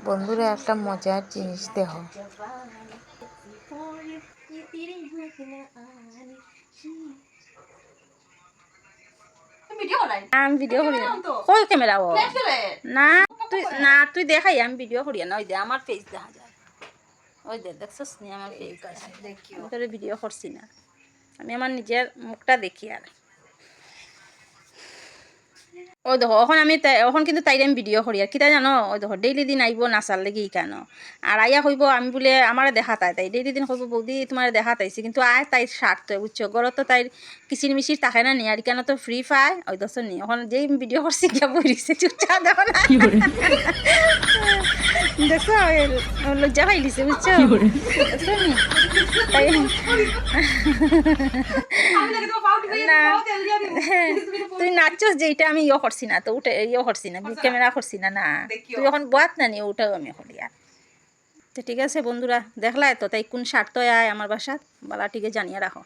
বন্ধুরা একটা মজার জিনিস দেখো, আমি ভিডিও করি কই ক্যামেরা ও না তুই দেখাই আমি ভিডিও করি না। ওই দে আমার ফেস দেখা যায়, ওই দে দেখছস নি আমার ফেস তোরে ভিডিও করছি না, আমি আমার নিজের মুখটা দেখি। আর ওই দেখো এখন এখন কিন্তু তাইরে আমি ভিডিও করি আর কিতা জানো, ওই দেখো ডেইলি দিন আইব নাচার লেগে কেন আর আইয়া কইব আমি বলে আমার দেখা তাই ডেইলি দিন কইব বৌদি তোমার দেখা তাইছি, কিন্তু আয় তাই স্বার্থ বুঝছো ঘরত তো তাই কিচির মিচির থাকে না নি আর কেন তো ফ্রি পায়। ওই দশ নি এখন যেই ভিডিও করছি গিয়া বইছে চুপচাপ দেখো না দেখছো লজ্জা পাইলিছে বুঝছো দেখছো নি তাই না তুই নাচছস যেইটা আমি ইয়ে করছি না তো ওটা ইয়ে করছি না ক্যামেরা করছি না না তুই এখন বাত না নি ওটাও আমি করি। আর তো ঠিক আছে বন্ধুরা দেখলা তো তাই কোন স্বার্থ আয় আমার বাসাত বালা টিকে জানিয়ে রাখো।